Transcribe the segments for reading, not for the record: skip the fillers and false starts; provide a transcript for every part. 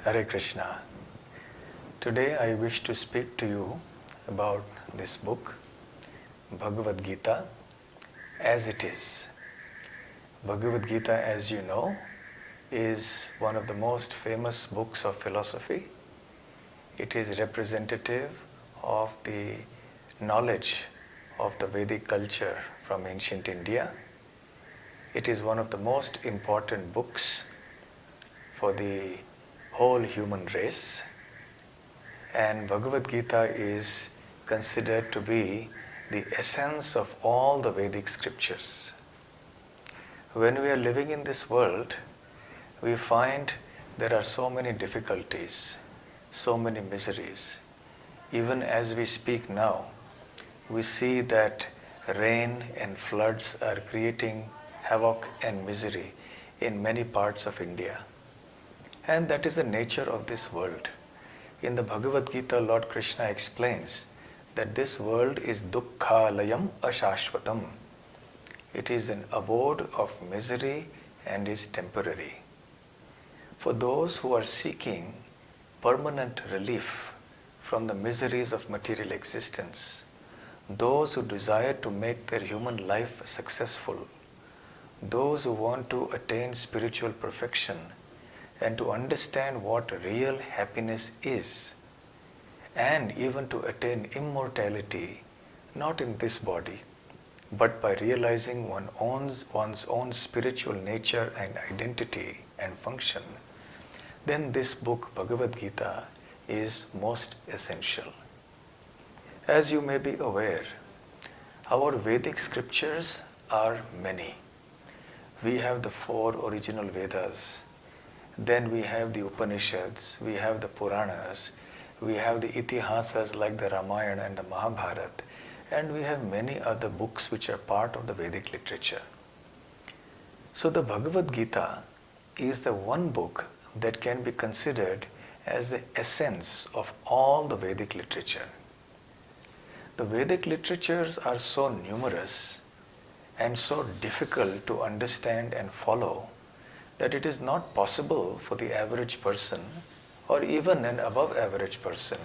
Hare Krishna. Today I wish to speak to you about this book, Bhagavad Gita, as it is. Bhagavad Gita, as you know, is one of the most famous books of philosophy. It is representative of the knowledge of the Vedic culture from ancient India. It is one of the most important books for the whole human race, and Bhagavad Gita is considered to be the essence of all the Vedic scriptures. When we are living in this world, we find there are so many difficulties, so many miseries. Even as we speak now, we see that rain and floods are creating havoc and misery in many parts of India. And that is the nature of this world. In the Bhagavad Gita, Lord Krishna explains that this world is dukkhalayam ashashvatam. It is an abode of misery and is temporary. For those who are seeking permanent relief from the miseries of material existence, those who desire to make their human life successful, those who want to attain spiritual perfection, and to understand what real happiness is, and even to attain immortality, not in this body, but by realizing one's own spiritual nature and identity and function, then this book, Bhagavad Gita, is most essential. As you may be aware, our Vedic scriptures are many. We have the 4 original Vedas. Then we have the Upanishads, we have the Puranas, we have the Itihasas like the Ramayana and the Mahabharata, and we have many other books which are part of the Vedic literature. So the Bhagavad Gita is the one book that can be considered as the essence of all the Vedic literature. The Vedic literatures are so numerous and so difficult to understand and follow that it is not possible for the average person or even an above average person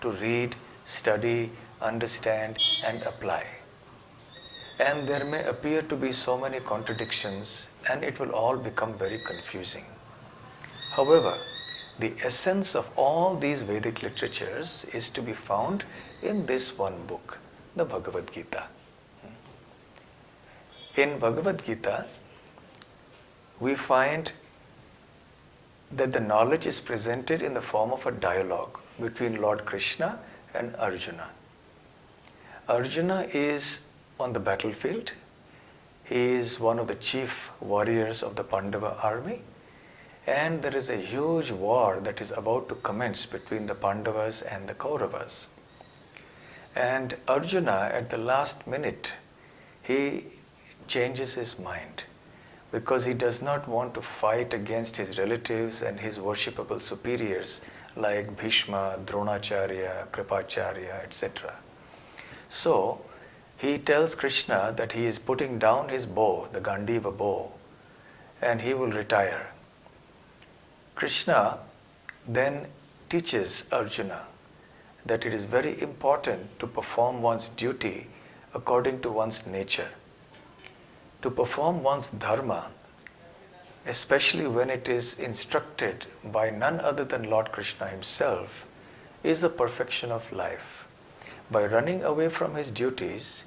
to read, study, understand and apply. And there may appear to be so many contradictions and it will all become very confusing. However, the essence of all these Vedic literatures is to be found in this one book, the Bhagavad Gita. In Bhagavad Gita, we find that the knowledge is presented in the form of a dialogue between Lord Krishna and Arjuna. Arjuna is on the battlefield. He is one of the chief warriors of the Pandava army, and there is a huge war that is about to commence between the Pandavas and the Kauravas. And Arjuna, at the last minute, he changes his mind, because he does not want to fight against his relatives and his worshipable superiors like Bhishma, Dronacharya, Kripacharya, etc. So he tells Krishna that he is putting down his bow, the Gandiva bow, and he will retire. Krishna then teaches Arjuna that it is very important to perform one's duty according to one's nature. To perform one's dharma, especially when it is instructed by none other than Lord Krishna himself, is the perfection of life. By running away from his duties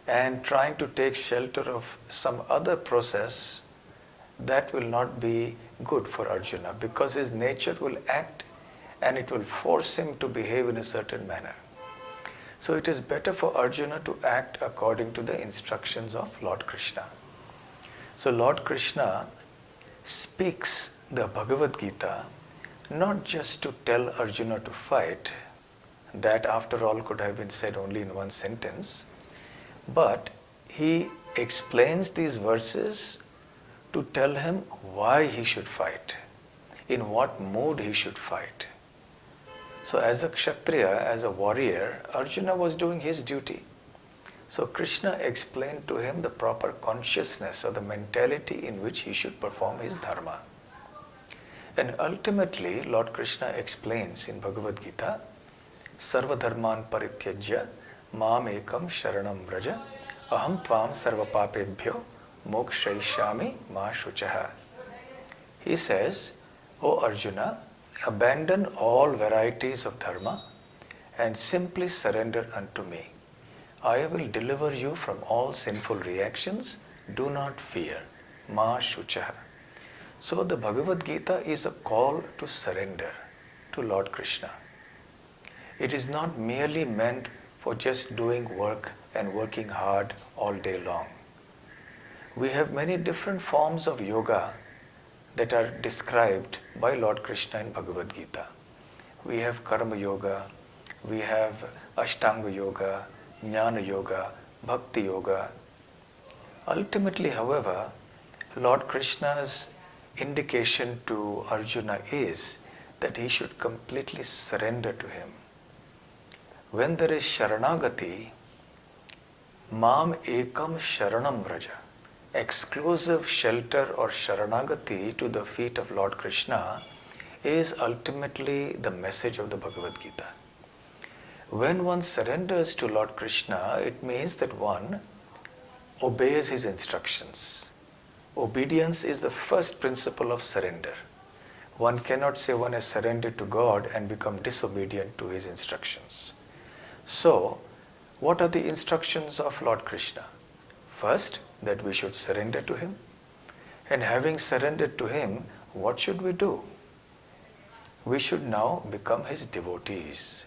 and trying to take shelter of some other process, that will not be good for Arjuna, because his nature will act and it will force him to behave in a certain manner. So it is better for Arjuna to act according to the instructions of Lord Krishna. So Lord Krishna speaks the Bhagavad Gita not just to tell Arjuna to fight, that after all could have been said only in one sentence, but he explains these verses to tell him why he should fight, in what mood he should fight. So as a Kshatriya, as a warrior, Arjuna was doing his duty. So Krishna explained to him the proper consciousness or the mentality in which he should perform his dharma. And ultimately, Lord Krishna explains in Bhagavad Gita, Sarva dharman parityajya mam ekam sharanam vraja aham tvam sarva papebhyo mokshayishyami ma shuchaha. He says, O Arjuna, abandon all varieties of dharma and simply surrender unto me. I will deliver you from all sinful reactions. Do not fear. Ma shuchaha. So the Bhagavad Gita is a call to surrender to Lord Krishna. It is not merely meant for just doing work and working hard all day long. We have many different forms of yoga that are described by Lord Krishna in Bhagavad Gita. We have Karma Yoga, we have Ashtanga Yoga, Jnana Yoga, Bhakti Yoga. Ultimately, however, Lord Krishna's indication to Arjuna is that he should completely surrender to him. When there is Sharanagati, Mam Ekam Sharanam Vraja, exclusive shelter or Sharanagati to the feet of Lord Krishna is ultimately the message of the Bhagavad Gita. When one surrenders to Lord Krishna, it means that one obeys his instructions. Obedience is the first principle of surrender. One cannot say one has surrendered to God and become disobedient to his instructions. So, what are the instructions of Lord Krishna? First, that we should surrender to him. And having surrendered to him, what should we do? We should now become his devotees.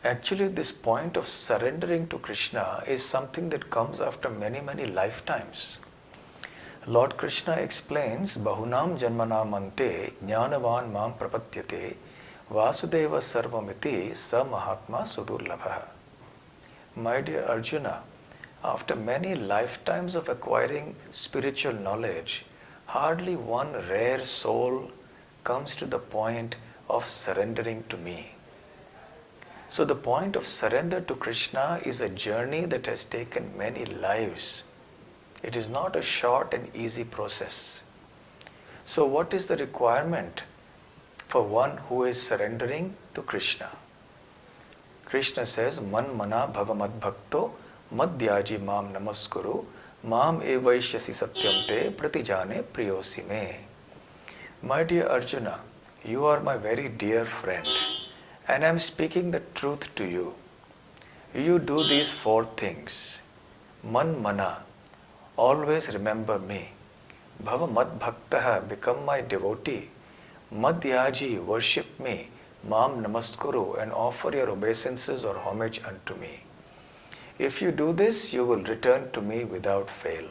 Actually, this point of surrendering to Krishna is something that comes after many, many lifetimes. Lord Krishna explains, Bahunam janmanam ante jnanavan mam prapatyate vasudeva sarvamiti sa mahatma sudurlabha. My dear Arjuna, after many lifetimes of acquiring spiritual knowledge, hardly one rare soul comes to the point of surrendering to me. So the point of surrender to Krishna is a journey that has taken many lives. It is not a short and easy process. So what is the requirement for one who is surrendering to Krishna? Krishna says, Man mana bhava mad bhakto madhyaji mam namaskuru mam evaishyasi satyam te pratijane priyosi me. My dear Arjuna, you are my very dear friend, and I am speaking the truth to you. You do these four things. Man mana, always remember me. Bhava mad bhaktaha, become my devotee. Madhyaji, worship me. Mam namaskuru, and offer your obeisances or homage unto me. If you do this, you will return to me without fail.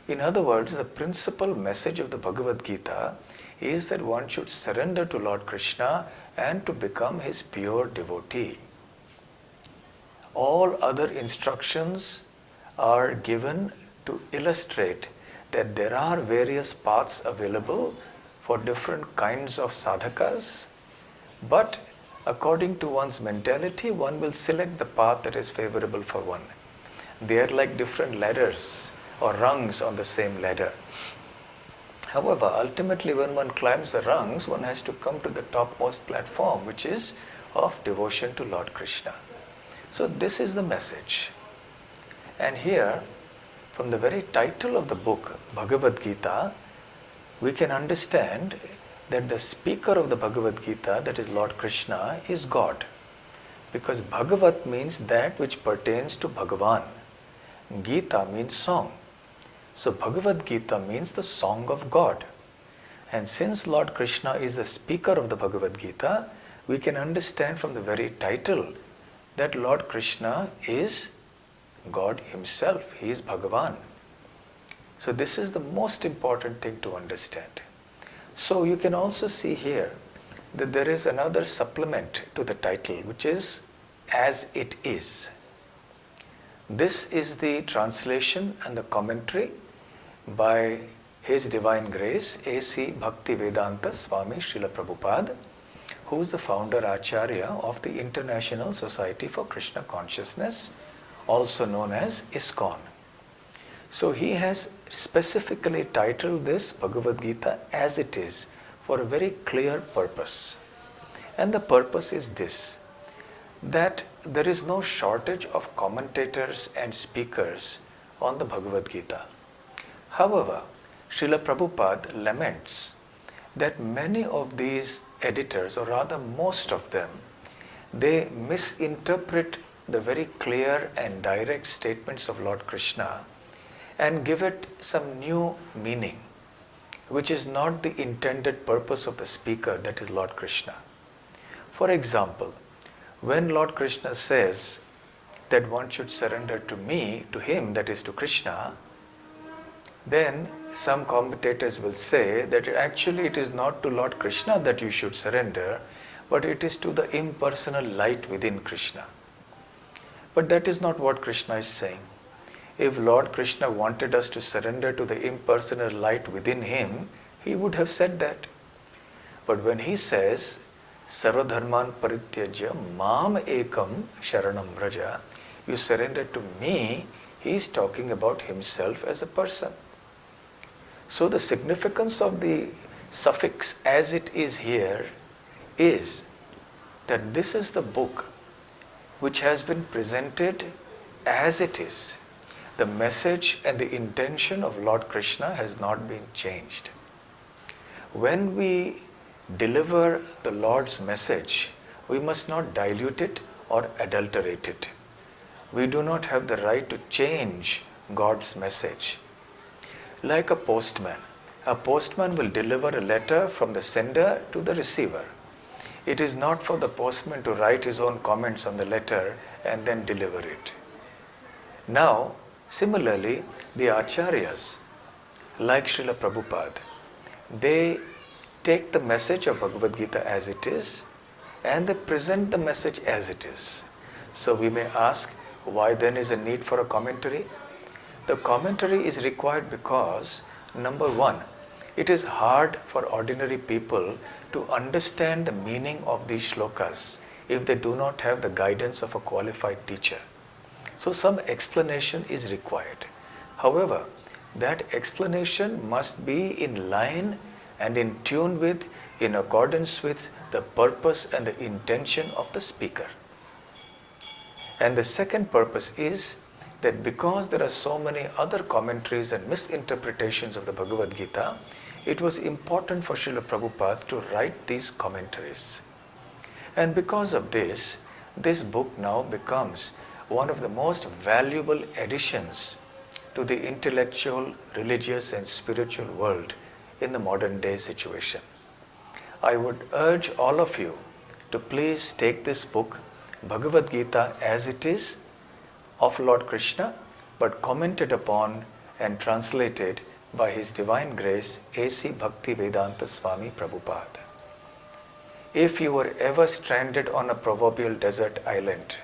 In other words, the principal message of the Bhagavad Gita is that one should surrender to Lord Krishna and to become his pure devotee. All other instructions are given to illustrate that there are various paths available for different kinds of sadhakas, but according to one's mentality, one will select the path that is favorable for one. They are like different ladders or rungs on the same ladder. However, ultimately when one climbs the rungs, one has to come to the topmost platform, which is of devotion to Lord Krishna. So this is the message. And here, from the very title of the book, Bhagavad Gita, we can understand that the speaker of the Bhagavad Gita, that is Lord Krishna, is God. Because Bhagavat means that which pertains to Bhagavan. Gita means song. So Bhagavad Gita means the song of God. And since Lord Krishna is the speaker of the Bhagavad Gita, we can understand from the very title that Lord Krishna is God himself. He is Bhagavan. So this is the most important thing to understand. So you can also see here that there is another supplement to the title, which is As It Is. This is the translation and the commentary by His Divine Grace A.C. Bhaktivedanta Swami Srila Prabhupada, who is the founder Acharya of the International Society for Krishna Consciousness, also known as ISKCON. So he has specifically titled this Bhagavad Gita As It Is, for a very clear purpose. And the purpose is this, that there is no shortage of commentators and speakers on the Bhagavad Gita. However, Srila Prabhupada laments that many of these editors, or rather most of them, they misinterpret the very clear and direct statements of Lord Krishna and give it some new meaning, which is not the intended purpose of the speaker, that is Lord Krishna. For example, when Lord Krishna says that one should surrender to me, to him, that is to Krishna, then some commentators will say that actually it is not to Lord Krishna that you should surrender, but it is to the impersonal light within Krishna. But that is not what Krishna is saying. If Lord Krishna wanted us to surrender to the impersonal light within him, he would have said that. But when he says, Sarvadharman parityajya mam ekam sharanam vraja, you surrender to me, he is talking about himself as a person. So the significance of the suffix as it is here is that this is the book which has been presented as it is. The message and the intention of Lord Krishna has not been changed. When we deliver the Lord's message, we must not dilute it or adulterate it. We do not have the right to change God's message. Like a postman will deliver a letter from the sender to the receiver. It is not for the postman to write his own comments on the letter and then deliver it. Now, similarly, the acharyas, like Srila Prabhupada, they take the message of Bhagavad Gita as it is and they present the message as it is. So we may ask, why then is a need for a commentary? The commentary is required because, number one, it is hard for ordinary people to understand the meaning of these shlokas if they do not have the guidance of a qualified teacher. So some explanation is required. However, that explanation must be in line and in tune with, in accordance with the purpose and the intention of the speaker. And the second purpose is that because there are so many other commentaries and misinterpretations of the Bhagavad Gita, it was important for Srila Prabhupada to write these commentaries. And because of this, this book now becomes one of the most valuable additions to the intellectual, religious and spiritual world in the modern day situation. I would urge all of you to please take this book, Bhagavad Gita as it is, of Lord Krishna, but commented upon and translated by His Divine Grace, A.C. Bhaktivedanta Swami Prabhupada. If you were ever stranded on a proverbial desert island,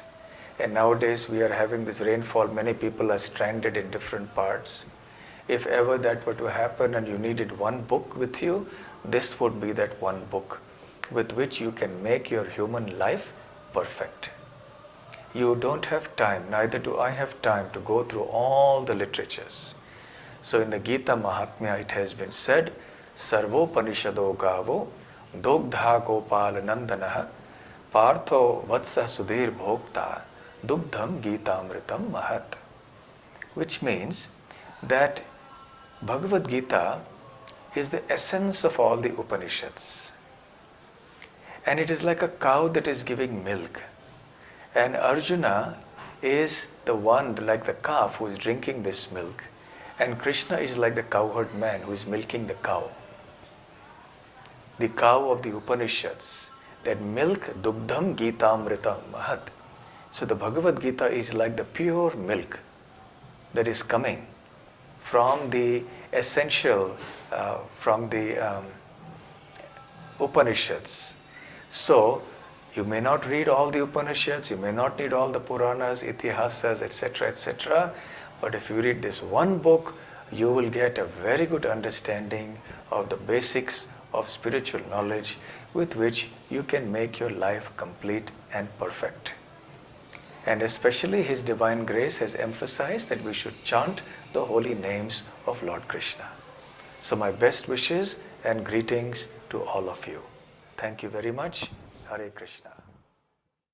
and nowadays we are having this rainfall, many people are stranded in different parts. If ever that were to happen and you needed one book with you, this would be that one book with which you can make your human life perfect. You don't have time, neither do I have time to go through all the literatures. So in the Gita Mahatmya it has been said, Sarvopanishado gavo dogdha gopal nandanaha partho vatsa sudhir bhokta dugdham gitamritam mahat. Which means that Bhagavad Gita is the essence of all the Upanishads. And it is like a cow that is giving milk. And Arjuna is the one, like the calf, who is drinking this milk. And Krishna is like the cowherd man who is milking the cow. The cow of the Upanishads. That milk, dugdham gitamritam mahat. So the Bhagavad Gita is like the pure milk that is coming from the essential, from the Upanishads. So, you may not read all the Upanishads, you may not need all the Puranas, Itihasas, etc., etc. But if you read this one book, you will get a very good understanding of the basics of spiritual knowledge with which you can make your life complete and perfect. And especially His Divine Grace has emphasized that we should chant the holy names of Lord Krishna. So my best wishes and greetings to all of you. Thank you very much. Hare Krishna.